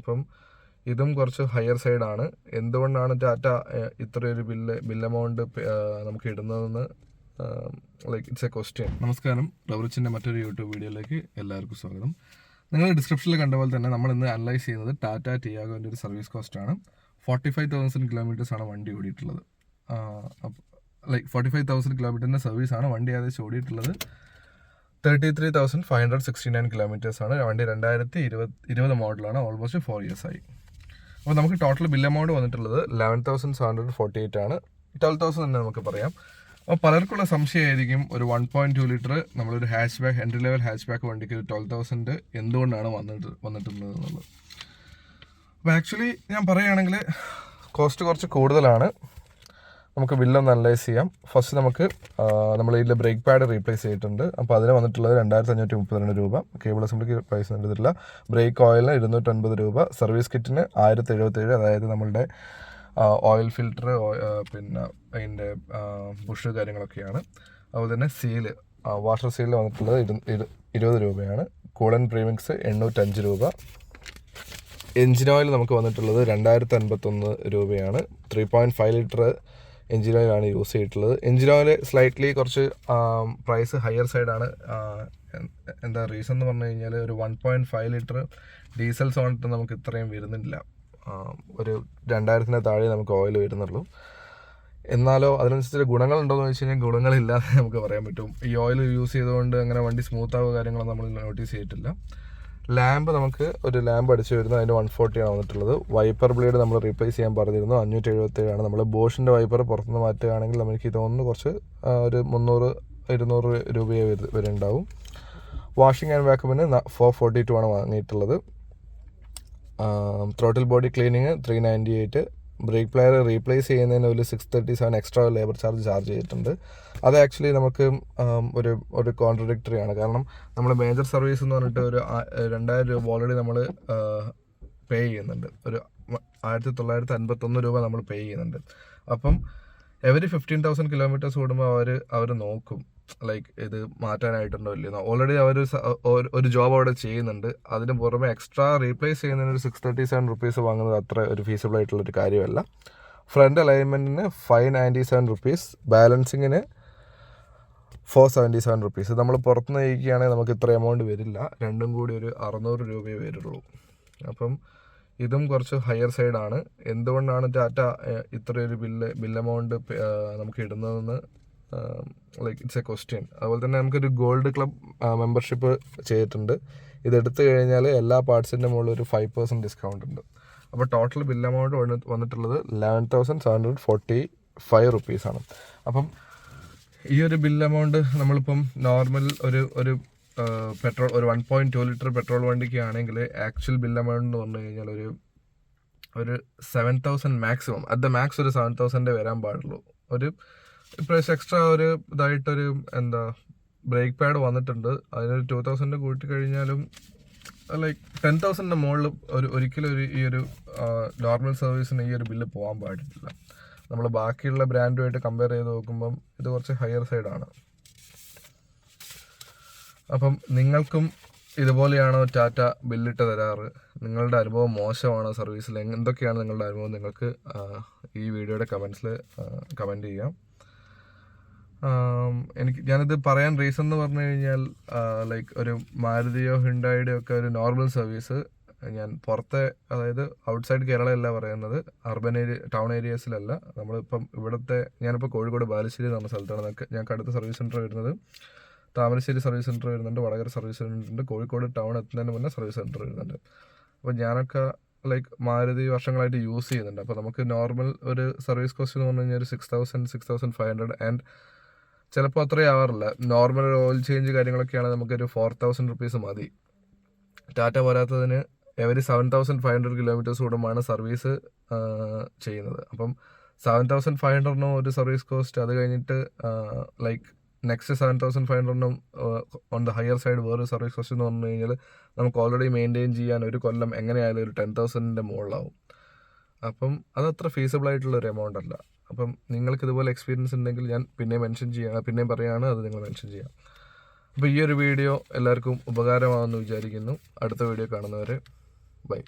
അപ്പം ഇതും കുറച്ച് ഹയർ സൈഡാണ്. എന്തുകൊണ്ടാണ് ടാറ്റ ഇത്രയൊരു ബിൽ എമൗണ്ട് നമുക്ക് ഇടുന്നതെന്ന് ഇറ്റ്സ് എ ക്വസ്റ്റ്യൻ. നമസ്കാരം, റവറിച്ചിൻ്റെ മറ്റൊരു യൂട്യൂബ് വീഡിയോയിലേക്ക് എല്ലാവർക്കും സ്വാഗതം. നിങ്ങൾ ഡിസ്ക്രിപ്ഷനിൽ കണ്ട പോലെ തന്നെ നമ്മൾ ഇന്ന് അനലൈസ് ചെയ്യുന്നത് ടാറ്റ ടിയാഗോൻ്റെ ഒരു സർവീസ് കോസ്റ്റ് ആണ്. 45,000 കിലോമീറ്റേഴ്സ് ആണ് വണ്ടി ഓടിയിട്ടുള്ളത്. 45,000 കിലോമീറ്ററിൻ്റെ സർവീസാണ് വണ്ടി ഏകദേശം ഓടിയിട്ടുള്ളത്. 33,569 കിലോമീറ്റേഴ്സ് ആണ്. വണ്ടി 2020 മോഡലാണ്. ഓൾമോസ്റ്റ് 4 years ആയി. അപ്പോൾ നമുക്ക് ടോട്ടൽ ബിൽ എമൗണ്ട് വന്നിട്ടുള്ളത് 11,748 ആണ്. 12,000 തന്നെ നമുക്ക് പറയാം. അപ്പോൾ പലർക്കുള്ള സംശയമായിരിക്കും, ഒരു 1.2 ലിറ്റർ നമ്മളൊരു hatch back, entry level hatch back വണ്ടിക്ക് 12,000 എന്തുകൊണ്ടാണ് വന്നിട്ടുള്ളത് എന്നുള്ളത്. അപ്പോൾ ആക്ച്വലി ഞാൻ പറയുകയാണെങ്കിൽ കോസ്റ്റ് കുറച്ച് കൂടുതലാണ്. നമുക്ക് ബില്ലൊന്ന് അനലൈസ് ചെയ്യാം. ഫസ്റ്റ് നമുക്ക് നമ്മൾ ഇതിൽ ബ്രേക്ക് പാഡ് റീപ്ലേസ് ചെയ്തിട്ടുണ്ട്. അപ്പോൾ അതിന് വന്നിട്ടുള്ളത് 2,532 രൂപ. കേബിൾ അസംബ്ലിക്ക് പ്രൈസ് എടുത്തിട്ടില്ല. ബ്രേക്ക് ഓയിലിന് 250 രൂപ. സർവീസ് കിറ്റിന് 1,077, അതായത് നമ്മളുടെ ഓയിൽ ഫിൽറ്റർ, പിന്നെ അതിൻ്റെ ബുഷ് കാര്യങ്ങളൊക്കെയാണ്. അതുപോലെ തന്നെ സീല്, വാട്ടർ സീലിൽ വന്നിട്ടുള്ളത് 20 രൂപയാണ്. കൂളൻ പ്രീമിക്സ് 805 രൂപ. എൻജിൻ ഓയിൽ നമുക്ക് വന്നിട്ടുള്ളത് 2,051 രൂപയാണ്. 3.5 ലിറ്റർ എൻജിൻ ഓയിലാണ് യൂസ് ചെയ്തിട്ടുള്ളത്. എൻജിൻ ഓയിൽ സ്ലൈറ്റ്ലി കുറച്ച് പ്രൈസ് ഹയർ സൈഡാണ്. എന്താ റീസൺ എന്ന് പറഞ്ഞു കഴിഞ്ഞാൽ, ഒരു 1.5 ലിറ്റർ ഡീസൽ സോണിട്ട് നമുക്ക് ഇത്രയും വരുന്നില്ല. ഒരു 2,000 താഴെ നമുക്ക് ഓയിൽ വരുന്നുള്ളൂ. എന്നാലോ അതിനനുസരിച്ച് ഗുണങ്ങളുണ്ടോയെന്ന് വെച്ച് കഴിഞ്ഞാൽ ഗുണങ്ങളില്ലാതെ നമുക്ക് പറയാൻ പറ്റും. ഈ ഓയിൽ യൂസ് ചെയ്തുകൊണ്ട് അങ്ങനെ വണ്ടി സ്മൂത്ത് ആവുക കാര്യങ്ങളൊന്നും നമ്മൾ നോട്ടീസ് ചെയ്തിട്ടില്ല. ലാമ്പ് നമുക്ക് ഒരു ലാമ്പ് അടിച്ചു വരുന്നത്, അതിൻ്റെ 140 ആണ് വന്നിട്ടുള്ളത്. വൈപ്പർ ബ്ലേഡ് നമ്മൾ റീപ്ലേസ് ചെയ്യാൻ പറഞ്ഞിരുന്നു, 577 ആണ്. നമ്മൾ ബോഷിൻ്റെ വൈപ്പർ പുറത്തുനിന്ന് മാറ്റുകയാണെങ്കിൽ നമുക്ക് തോന്നുന്നു കുറച്ച് ഒരു 300-200 രൂപയെ വരുന്നുണ്ടാവും. വാഷിംഗ് ആൻഡ് വാക്യൂമിന് 442 ആണ് വാങ്ങിയിട്ടുള്ളത്. Throttle body cleaning 398. ബ്രേക്ക് പ്ലെയർ റീപ്ലേസ് ചെയ്യുന്നതിന് ഒരു 637 എക്സ്ട്രാ ലേബർ ചാർജ് ചെയ്തിട്ടുണ്ട്. അത് ആക്ച്വലി നമുക്ക് ഒരു കോൺട്രഡിക്ടറി ആണ്. കാരണം നമ്മൾ മേജർ സർവീസ് എന്ന് പറഞ്ഞിട്ട് ഒരു 2,000 രൂപ ഓൾറെഡി നമ്മൾ പേ ചെയ്യുന്നുണ്ട്. ഒരു 1,951 രൂപ നമ്മൾ പേ ചെയ്യുന്നുണ്ട്. അപ്പം എവരി 15,000 കിലോമീറ്റേഴ്സ് കൂടുമ്പോൾ അവർ നോക്കും ഇത് മാറ്റാനായിട്ടുണ്ടോ ഇല്ലെന്നോ. ഓൾറെഡി അവർ ഒരു ജോബ് അവിടെ ചെയ്യുന്നുണ്ട്. അതിന് പുറമെ എക്സ്ട്രാ റീപ്ലേസ് ചെയ്യുന്നതിന് ഒരു 637 റുപ്പീസ് വാങ്ങുന്നത് അത്ര ഒരു ഫീസിബിൾ ആയിട്ടുള്ളൊരു കാര്യമല്ല. ഫ്രണ്ട് അലൈൻമെൻറ്റിന് 597 റുപ്പീസ്, ബാലൻസിങ്ങിന് 477 റുപ്പീസ്. നമ്മൾ പുറത്തുനിന്ന് കഴിക്കുകയാണെങ്കിൽ നമുക്ക് ഇത്ര എമൗണ്ട് വരില്ല. രണ്ടും കൂടി ഒരു 600 രൂപയെ വരുള്ളൂ. അപ്പം ഇതും കുറച്ച് ഹയർ സൈഡാണ്. എന്തുകൊണ്ടാണ് ടാറ്റ ഇത്രയൊരു ബിൽ എമൗണ്ട് നമുക്ക് ഇടുന്നതെന്ന് ഇറ്റ്സ് എ ക്വസ്റ്റ്യൻ. അതുപോലെ തന്നെ നമുക്കൊരു ഗോൾഡ് ക്ലബ് മെമ്പർഷിപ്പ് ചെയ്തിട്ടുണ്ട്. ഇതെടുത്തു കഴിഞ്ഞാൽ എല്ലാ പാർട്സിൻ്റെ മുകളിൽ ഒരു 5% ഡിസ്കൗണ്ട് ഉണ്ട്. അപ്പോൾ ടോട്ടൽ ബിൽ എമൗണ്ട് വന്നിട്ടുള്ളത് 11,745 റുപ്പീസാണ്. അപ്പം ഈ ഒരു ബിൽ എമൗണ്ട് നമ്മളിപ്പം നോർമൽ ഒരു പെട്രോൾ, ഒരു 1.2 ലിറ്റർ പെട്രോൾ വണ്ടിക്ക് ആണെങ്കിൽ ആക്ച്വൽ ബിൽ എമൗണ്ട് എന്ന് പറഞ്ഞു കഴിഞ്ഞാൽ ഒരു 7,000 മാക്സിമം, അറ്റ് ദ മാക്സ് ഒരു 7,000 വരാൻ പാടുള്ളൂ. ഒരു ഇപ്രാവശ്യം എക്സ്ട്രാ ഒരു ഇതായിട്ടൊരു ബ്രേക്ക് പാഡ് വന്നിട്ടുണ്ട്. അതിനൊരു 2,000 കൂട്ടി കഴിഞ്ഞാലും 10,000 മുകളിൽ ഒരിക്കലും ഈ ഒരു നോർമൽ സർവീസിന് ഈ ഒരു ബില്ല് പോകാൻ പാടില്ല. നമ്മൾ ബാക്കിയുള്ള ബ്രാൻഡുമായിട്ട് കമ്പയർ ചെയ്ത് നോക്കുമ്പം ഇത് കുറച്ച് ഹയർ സൈഡാണ്. അപ്പം നിങ്ങൾക്കും ഇതുപോലെയാണോ ടാറ്റ ബില്ലിട്ട് തരാറ്? നിങ്ങളുടെ അനുഭവം മോശമാണോ സർവീസിൽ? എന്തൊക്കെയാണ് നിങ്ങളുടെ അനുഭവം? നിങ്ങൾക്ക് ഈ വീഡിയോയുടെ കമൻസിൽ കമൻറ്റ് ചെയ്യാം. ഞാനിത് പറയാൻ റീസൺ എന്ന് പറഞ്ഞു കഴിഞ്ഞാൽ, ഒരു മാരുതിയോ ഹിണ്ടായിയോ ഒക്കെ ഒരു നോർമൽ സർവീസ് ഞാൻ പുറത്തെ, അതായത് ഔട്ട്സൈഡ് കേരളയല്ല പറയുന്നത്, അർബൻ ടൗൺ ഏരിയാസിലല്ല. നമ്മളിപ്പം ഞാനിപ്പോൾ കോഴിക്കോട് ബാലുശ്ശേരി എന്ന് പറഞ്ഞ സ്ഥലത്താണ്. ഞങ്ങൾക്ക് അടുത്ത സർവീസ് സെൻറ്റർ വരുന്നത് താമരശ്ശേരി സർവീസ് സെൻറ്റർ വരുന്നുണ്ട്, വടകര സർവീസ് സെൻറ്റർ ഉണ്ട്, കോഴിക്കോട് ടൗൺ എത്തുന്നതിന് മുന്നേ സർവീസ് സെൻറ്റർ വരുന്നുണ്ട്. അപ്പോൾ ഞാനൊക്കെ മാരുതി വർഷങ്ങളായിട്ട് യൂസ് ചെയ്യുന്നുണ്ട്. അപ്പോൾ നമുക്ക് നോർമൽ ഒരു സർവീസ് കോസ്റ്റ് എന്ന് പറഞ്ഞു കഴിഞ്ഞാൽ ഒരു 6,000-6,500 ആൻഡ് ചിലപ്പോൾ അത്രയും ആവാറില്ല. നോർമൽ ഓയിൽ ചേഞ്ച് കാര്യങ്ങളൊക്കെയാണ് നമുക്കൊരു 4,000 റുപ്പീസ് മതി. ടാറ്റ പോരാത്തതിന് എവരി 7,500 കിലോമീറ്റേഴ്സ് കൂടുമ്പോഴാണ് സർവീസ് ചെയ്യുന്നത്. അപ്പം 7,500 ഒരു സർവീസ് കോസ്റ്റ്. അത് കഴിഞ്ഞിട്ട് next 7,500 on the higher side വേറൊരു സർവീസ് കോസ്റ്റ് എന്ന് പറഞ്ഞു കഴിഞ്ഞാൽ നമുക്ക് ഓൾറെഡി മെയിൻറ്റെയിൻ ചെയ്യാൻ ഒരു കൊല്ലം എങ്ങനെയായാലും ഒരു 10,000 മുകളിലാവും. അപ്പം അതത്ര ഫീസിബിൾ ആയിട്ടുള്ളൊരു എമൗണ്ട് അല്ല. അപ്പം നിങ്ങൾക്ക് ഇതുപോലെ എക്സ്പീരിയൻസ് ഉണ്ടെങ്കിൽ ഞാൻ പിന്നെയും പറയുകയാണ്, അത് നിങ്ങൾ മെൻഷൻ ചെയ്യാം. അപ്പോൾ ഈ ഒരു വീഡിയോ എല്ലാവർക്കും ഉപകാരമാകുമെന്ന് വിചാരിക്കുന്നു. അടുത്ത വീഡിയോ കാണുന്നവരെ ബൈ.